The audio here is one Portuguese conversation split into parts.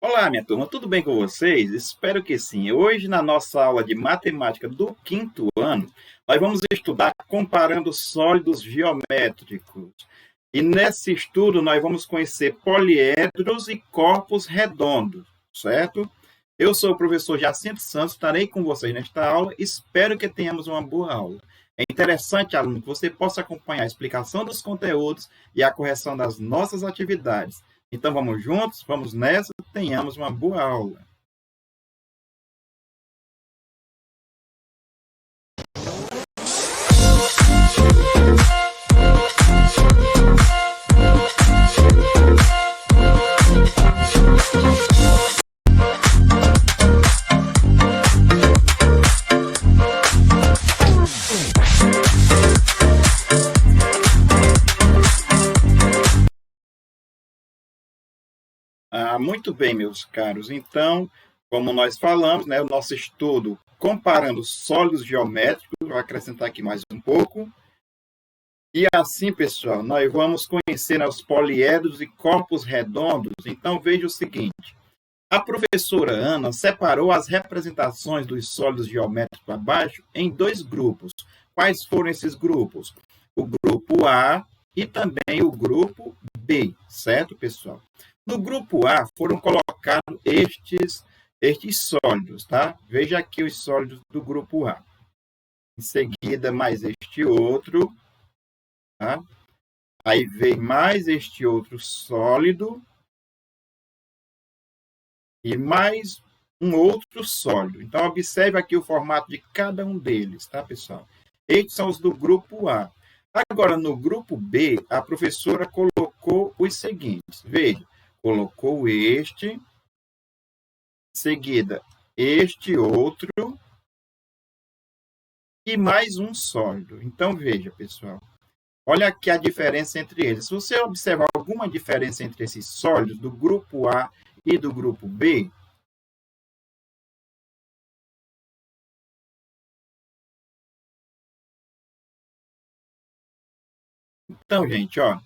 Olá, minha turma, tudo bem com vocês? Espero que sim. Hoje, na nossa aula de matemática do quinto ano, nós vamos estudar comparando sólidos geométricos. E nesse estudo, nós vamos conhecer poliedros e corpos redondos, certo? Eu sou o professor Jacinto Santos, estarei com vocês nesta aula. Espero que tenhamos uma boa aula. É interessante, aluno, que você possa acompanhar a explicação dos conteúdos e a correção das nossas atividades. Então, vamos juntos, vamos nessa, tenhamos uma boa aula. Muito bem, meus caros. Então, como nós falamos, né, o nosso estudo comparando sólidos geométricos, vou acrescentar aqui mais um pouco. E assim, pessoal, nós vamos conhecer os poliedros e corpos redondos. Então, veja o seguinte. A professora Ana separou as representações dos sólidos geométricos abaixo em dois grupos. Quais foram esses grupos? O grupo A e também o grupo B, certo, pessoal? No grupo A foram colocados estes sólidos, tá? Veja aqui os sólidos do grupo A. Em seguida, mais este outro, tá? Aí vem mais este outro sólido e mais um outro sólido. Então, observe aqui o formato de cada um deles, tá, pessoal? Estes são os do grupo A. Agora, no grupo B, a professora colocou os seguintes. Veja, colocou este, em seguida este outro e mais um sólido. Então, veja, pessoal. Olha aqui a diferença entre eles. Se você observar alguma diferença entre esses sólidos do grupo A e do grupo B, então, gente, ó,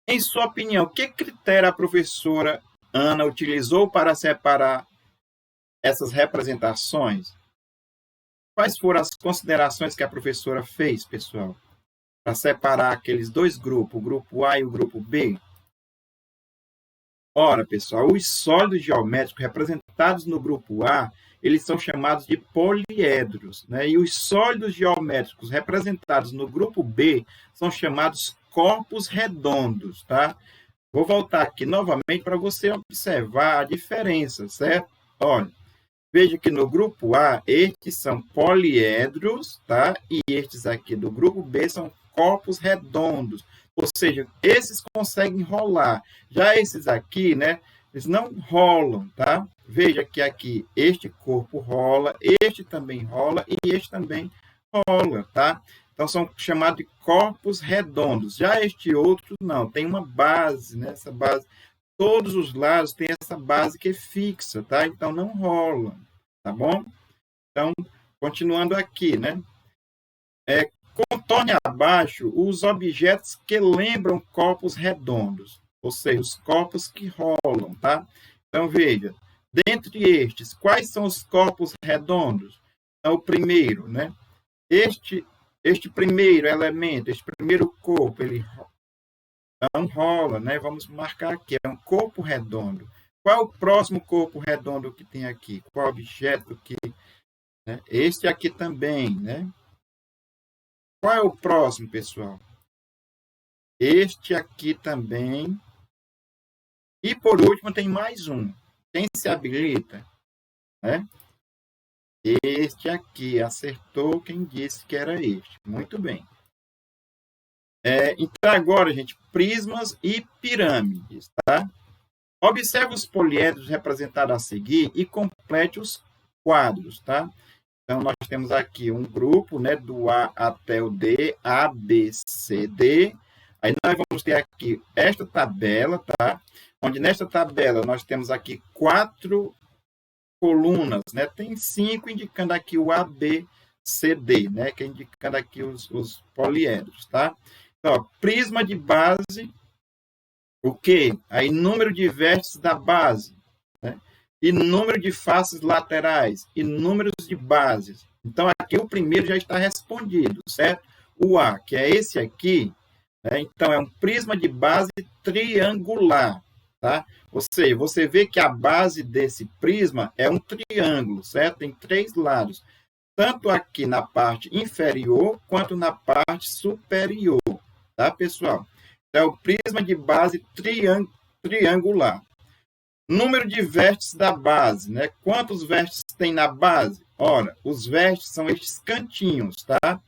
em sua opinião, que critério a professora Ana utilizou para separar essas representações? Quais foram as considerações que a professora fez, pessoal, para separar aqueles dois grupos, o grupo A e o grupo B? Ora, pessoal, os sólidos geométricos representados no grupo A, eles são chamados de poliedros, né? E os sólidos geométricos representados no grupo B são chamados corpos redondos, tá? Vou voltar aqui novamente para você observar a diferença, certo? Olha, veja que no grupo A, estes são poliedros, tá? E estes aqui do grupo B são corpos redondos. Ou seja, esses conseguem rolar. Já esses aqui, né? Eles não rolam, tá? Veja que aqui este corpo rola, este também rola e este também rola, tá? Então, são chamados de corpos redondos. Já este outro, não, tem uma base, né? Essa base, todos os lados têm essa base que é fixa, tá? Então, não rola, tá bom? Então, continuando aqui, né? Contorne abaixo os objetos que lembram corpos redondos, ou seja, os corpos que rolam, tá? Então, veja, dentre estes, quais são os corpos redondos? Então, o primeiro, né? Este primeiro elemento, este primeiro corpo, ele não rola, né? Vamos marcar aqui, é um corpo redondo. Qual é o próximo corpo redondo que tem aqui? Qual objeto que... Né? Este aqui também, né? Qual é o próximo, pessoal? Este aqui também. E, por último, tem mais um. Quem se habilita? Né? Este aqui. Acertou quem disse que era este. Muito bem. Então, agora, gente, prismas e pirâmides. Tá? Observe os poliedros representados a seguir e complete os quadros. Tá? Então, nós temos aqui um grupo, né, do A até o D, A, B, C, D. Aí nós vamos ter aqui esta tabela, tá? Onde nesta tabela nós temos aqui 4 colunas, né? Tem 5 indicando aqui o A, B, C, D, né? Que é indicando aqui os poliedros, tá? Então, ó, prisma de base, o quê? Aí número de vértices da base, né? e número de faces laterais, e números de bases. Então, aqui o primeiro já está respondido, certo? O A, que é esse aqui, né? Então, é um prisma de base triangular, tá? Ou seja, você vê que a base desse prisma é um triângulo, certo? Tem 3 lados, tanto aqui na parte inferior, quanto na parte superior, tá, pessoal? É o prisma de base triangular. Número de vértices da base, né? Quantos vértices tem na base? Ora, os vértices são estes cantinhos, tá?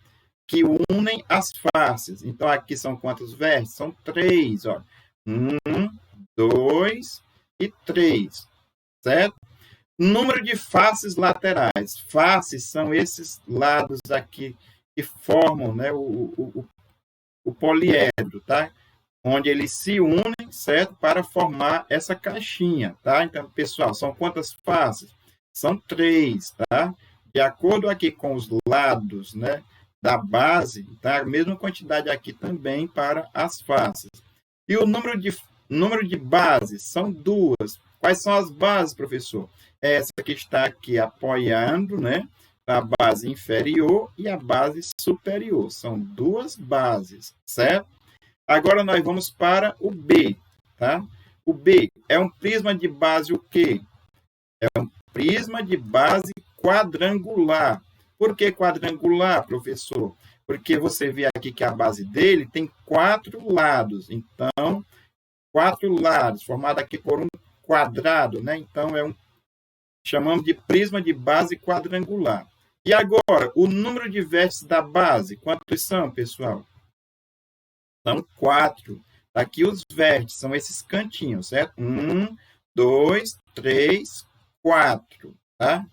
Que unem as faces. Então, aqui são quantos vértices? São 3, ó. 1, 2 e 3, certo? Número de faces laterais. Faces são esses lados aqui que formam, né, o poliedro, tá? Onde eles se unem, certo? Para formar essa caixinha, tá? Então, pessoal, são quantas faces? São 3, tá? De acordo aqui com os lados, né, da base, tá? A mesma quantidade aqui também para as faces. E o número de bases são 2. Quais são as bases, professor? Essa que está aqui apoiando, né? A base inferior e a base superior. São 2 bases, certo? Agora nós vamos para o B, tá? O B é um prisma de base o quê? É um prisma de base quadrangular. Por que quadrangular, professor? Porque você vê aqui que a base dele tem 4 lados. Então, 4 lados, formado aqui por um quadrado, né? Então, chamamos de prisma de base quadrangular. E agora, o número de vértices da base, quantos são, pessoal? São 4. Aqui os vértices são esses cantinhos, certo? 1, 2, 3, 4, tá?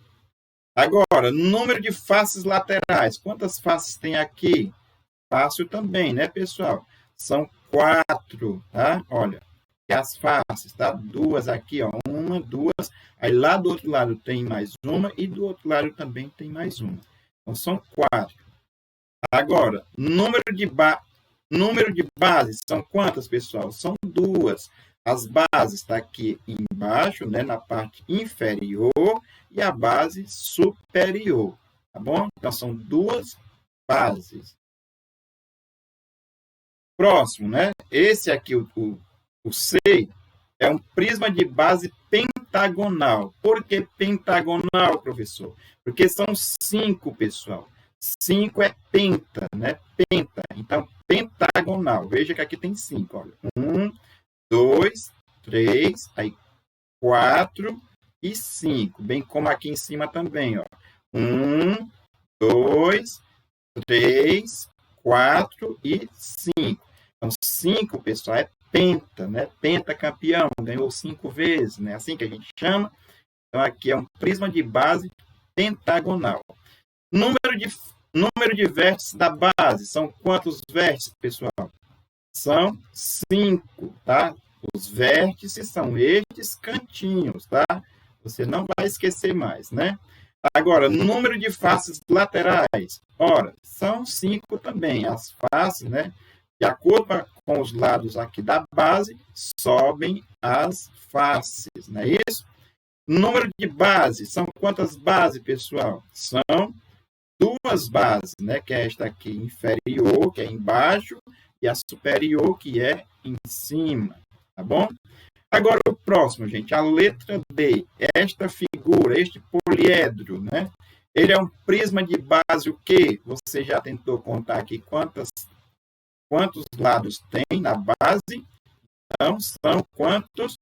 Agora, número de faces laterais. Quantas faces tem aqui? Fácil também, né, pessoal? São 4, tá? Olha, e as faces, tá? 2 aqui, ó. 1, 2. Aí lá do outro lado tem mais uma e do outro lado também tem mais uma. Então, são 4. Agora, número de bases são quantas, pessoal? São 2. As bases estão aqui embaixo, né, na parte inferior, e a base superior, tá bom? Então, são 2 bases. Próximo, né? Esse aqui, o C, é um prisma de base pentagonal. Por que pentagonal, professor? Porque são 5, pessoal. 5 é penta, né? Penta. Então, pentagonal. Veja que aqui tem 5, olha. 1, 2, 3, aí 4 e 5. Bem como aqui em cima também, ó. 1, 2, 3, 4 e 5. Então, 5, pessoal, é penta, né? Pentacampeão, ganhou 5 vezes, né? Assim que a gente chama. Então, aqui é um prisma de base pentagonal. Número de vértices da base. São quantos vértices, pessoal? São 5, tá? Os vértices são estes cantinhos, tá? Você não vai esquecer mais, né? Agora, número de faces laterais. Ora, são 5 também. As faces, né? De acordo com os lados aqui da base, sobem as faces, não é isso? Número de bases. São quantas bases, pessoal? São 2 bases, né? Que é esta aqui inferior, que é embaixo, e a superior, que é em cima, tá bom? Agora, o próximo, gente, a letra D. Esta figura, este poliedro, né? Ele é um prisma de base o quê? Você já tentou contar aqui quantos lados tem na base? Então, são quantos?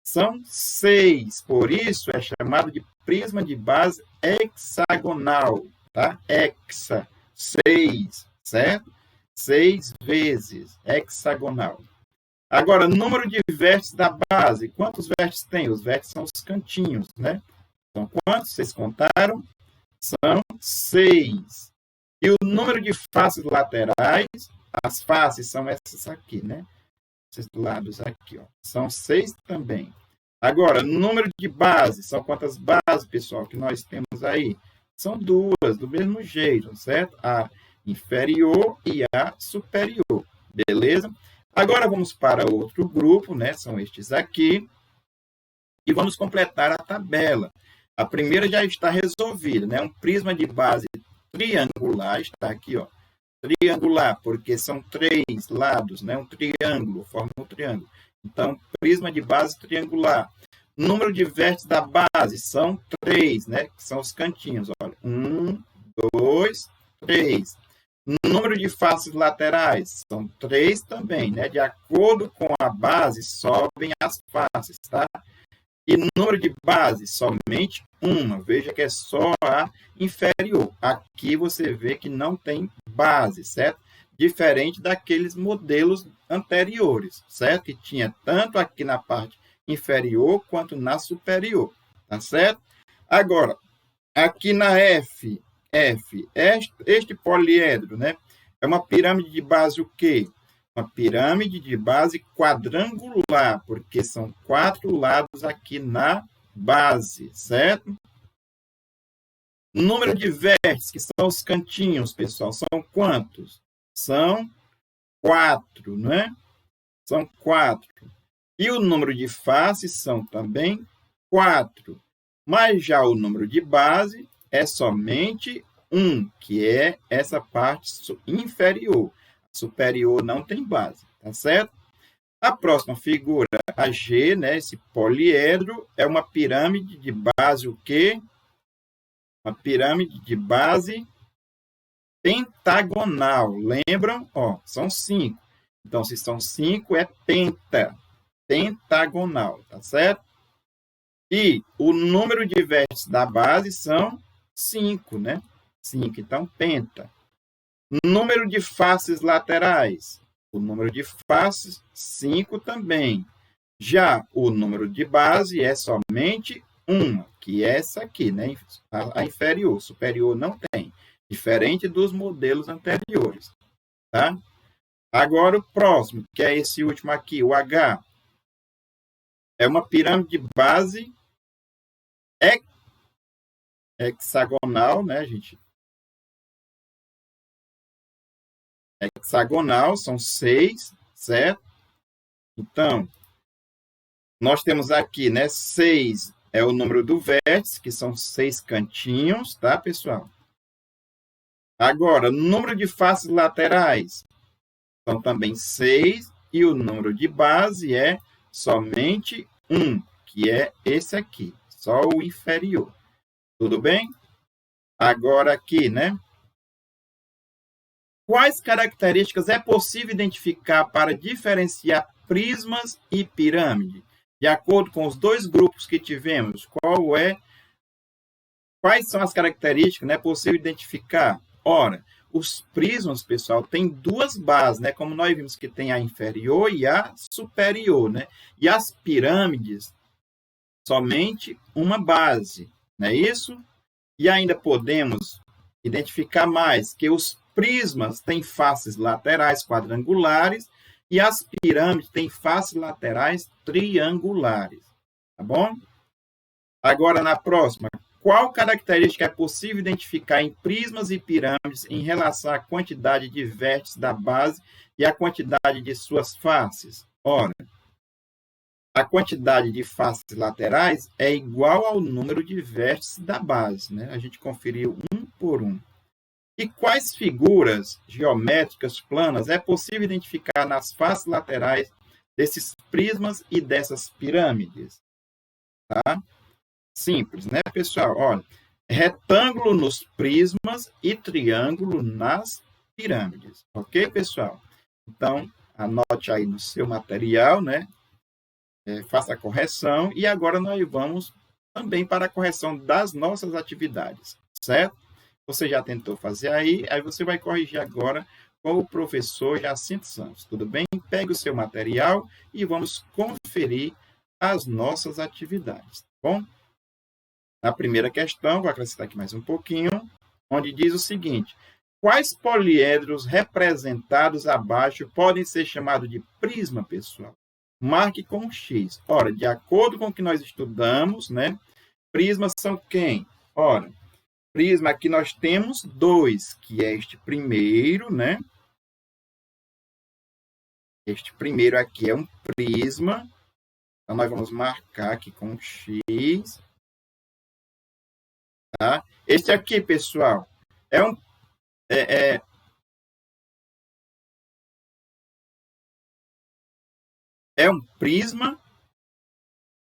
São 6. Por isso, é chamado de prisma de base hexagonal, tá? Hexa, 6, certo? 6 vezes, hexagonal. Agora, número de vértices da base. Quantos vértices tem? Os vértices são os cantinhos, né? São quantos? Vocês contaram? São 6. E o número de faces laterais, as faces são essas aqui, né? Esses lados aqui, ó. São 6 também. Agora, número de bases. São quantas bases, pessoal, que nós temos aí? São 2, do mesmo jeito, certo? A inferior e a superior. Beleza? Agora vamos para outro grupo, né? São estes aqui. E vamos completar a tabela. A primeira já está resolvida, né? Um prisma de base triangular, está aqui, ó. Triangular, porque são 3 lados, né? Um triângulo, forma um triângulo. Então, prisma de base triangular. Número de vértices da base são 3, né? Que são os cantinhos, olha. 1, 2, 3. Número de faces laterais são 3 também, né? De acordo com a base, sobem as faces, tá? E número de base, somente uma. Veja que é só a inferior. Aqui você vê que não tem base, certo? Diferente daqueles modelos anteriores, certo? Que tinha tanto aqui na parte inferior quanto na superior, tá certo? Agora, aqui na F, este poliedro, né? É uma pirâmide de base o quê? Uma pirâmide de base quadrangular, porque são 4 lados aqui na base, certo? Número de vértices, que são os cantinhos, pessoal, são quantos? São 4, né? São 4. E o número de faces são também 4. Mas já o número de base é somente 1, que é essa parte inferior. Superior não tem base, tá certo? A próxima figura, a G, né, esse poliedro, é uma pirâmide de base o quê? Uma pirâmide de base pentagonal. Lembram? Ó, são 5. Então, se são 5, é pentagonal, tá certo? E o número de vértices da base são 5, né? 5, então, penta. Número de faces laterais. O número de faces, 5 também. Já o número de base é somente uma, que é essa aqui, né? A inferior. Superior não tem. Diferente dos modelos anteriores. Tá? Agora o próximo, que é esse último aqui, o H. É uma pirâmide de base hexagonal, né, gente? Hexagonal, são 6, certo? Então, nós temos aqui, né, 6 é o número do vértice, que são 6 cantinhos, tá, pessoal? Agora, número de faces laterais são também 6, e o número de base é somente 1, que é esse aqui, só o inferior. Tudo bem? Agora aqui, né? Quais características é possível identificar para diferenciar prismas e pirâmide? De acordo com os 2 grupos que tivemos, quais são as características, né, possível identificar? Ora, os prismas, pessoal, têm 2 bases, né, como nós vimos que tem a inferior e a superior, né? E as pirâmides, somente uma base, não é isso? E ainda podemos identificar mais que os prismas têm faces laterais quadrangulares e as pirâmides têm faces laterais triangulares. Tá bom? Agora, na próxima, qual característica é possível identificar em prismas e pirâmides em relação à quantidade de vértices da base e à quantidade de suas faces? Ora, a quantidade de faces laterais é igual ao número de vértices da base, né? A gente conferiu um por um. E quais figuras geométricas planas é possível identificar nas faces laterais desses prismas e dessas pirâmides? Tá? Simples, né, pessoal? Olha, retângulo nos prismas e triângulo nas pirâmides. Ok, pessoal? Então, anote aí no seu material, né? Faça a correção, e agora nós vamos também para a correção das nossas atividades, certo? Você já tentou fazer aí você vai corrigir agora com o professor Jacinto Santos, tudo bem? Pegue o seu material e vamos conferir as nossas atividades, tá bom? Na primeira questão, vou acrescentar aqui mais um pouquinho, onde diz o seguinte: quais poliedros representados abaixo podem ser chamados de prisma, pessoal? Marque com X. Ora, de acordo com o que nós estudamos, né? Prismas são quem? Ora, prisma aqui nós temos 2, que é este primeiro, né? Este primeiro aqui é um prisma, Então, nós vamos marcar aqui com X. Tá? Este aqui, pessoal, é um prisma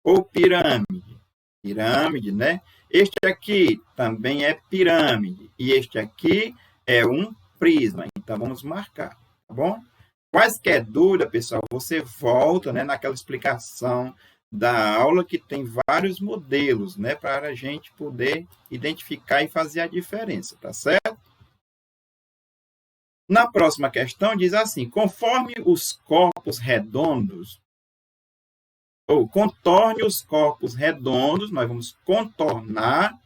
ou pirâmide? Pirâmide, né? Este aqui também é pirâmide. E este aqui é um prisma. Então, vamos marcar, tá bom? Quaisquer dúvida, pessoal, você volta, né, naquela explicação da aula que tem vários modelos, né, para a gente poder identificar e fazer a diferença, tá certo? Na próxima questão diz assim: conforme os corpos redondos, ou contorne os corpos redondos, nós vamos contornar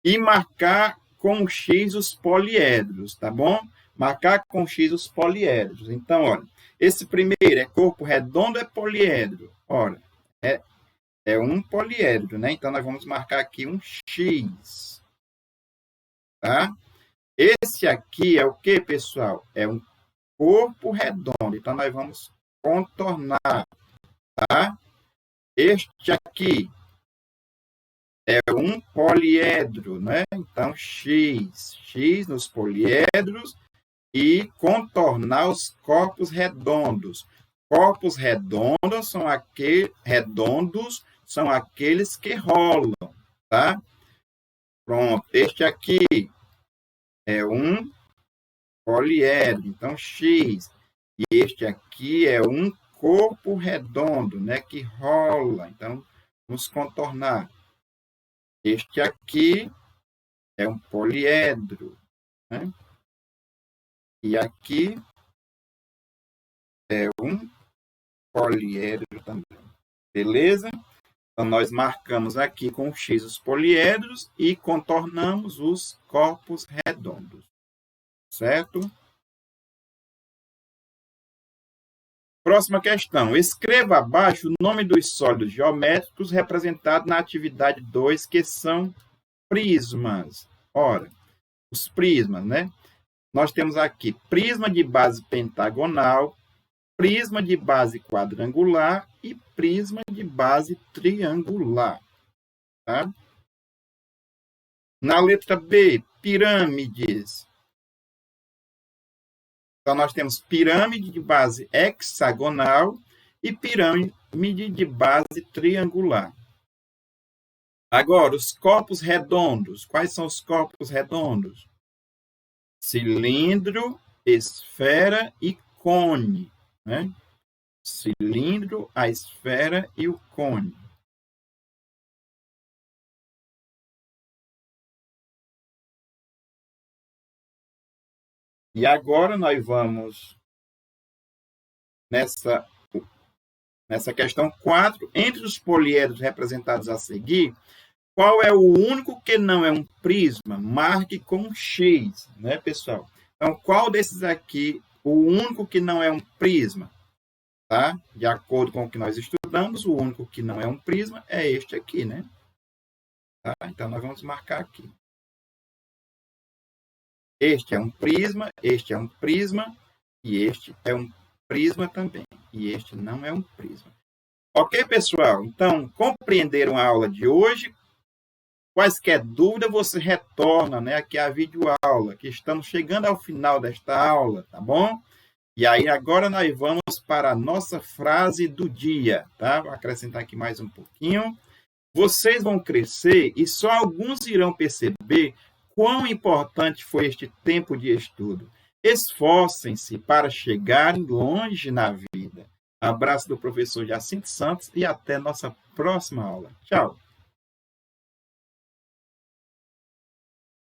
e marcar com X os poliedros, tá bom? Marcar com X os poliedros. Então, olha, esse primeiro é corpo redondo, é poliedro. Ora, é um poliedro, né? Então, nós vamos marcar aqui um X. Tá? Esse aqui é o que, pessoal? É um corpo redondo. Então, nós vamos contornar. Tá? Este aqui é um poliedro, né? Então, X nos poliedros e contornar os corpos redondos. Corpos redondos são aqueles que rolam, tá? Pronto, este aqui é um poliedro, então X. E este aqui é um corpo redondo, né, que rola. Então, vamos contornar. Este aqui é um poliedro, né? E aqui é um poliedro também. Beleza? Então, nós marcamos aqui com X os poliedros e contornamos os corpos redondos. Certo? Próxima questão. Escreva abaixo o nome dos sólidos geométricos representados na atividade 2, que são prismas. Ora, os prismas, né? Nós temos aqui prisma de base pentagonal, prisma de base quadrangular e prisma de base triangular. Tá? Na letra B, pirâmides. Então, nós temos pirâmide de base hexagonal e pirâmide de base triangular. Agora, os corpos redondos. Quais são os corpos redondos? Cilindro, esfera e cone. Né? Cilindro, a esfera e o cone. E agora nós vamos nessa questão 4. Entre os poliedros representados a seguir, qual é o único que não é um prisma? Marque com X, né, pessoal? Então, qual desses aqui, o único que não é um prisma? Tá? De acordo com o que nós estudamos, o único que não é um prisma é este aqui, né? Tá? Então, nós vamos marcar aqui. Este é um prisma, este é um prisma, e este é um prisma também. E este não é um prisma. Ok, pessoal? Então, compreenderam a aula de hoje? Quaisquer dúvida, você retorna, né, aqui à videoaula, que estamos chegando ao final desta aula, tá bom? E aí, agora nós vamos para a nossa frase do dia, tá? Vou acrescentar aqui mais um pouquinho. Vocês vão crescer e só alguns irão perceber quão importante foi este tempo de estudo. Esforcem-se para chegarem longe na vida. Abraço do professor Jacinto Santos e até nossa próxima aula. Tchau!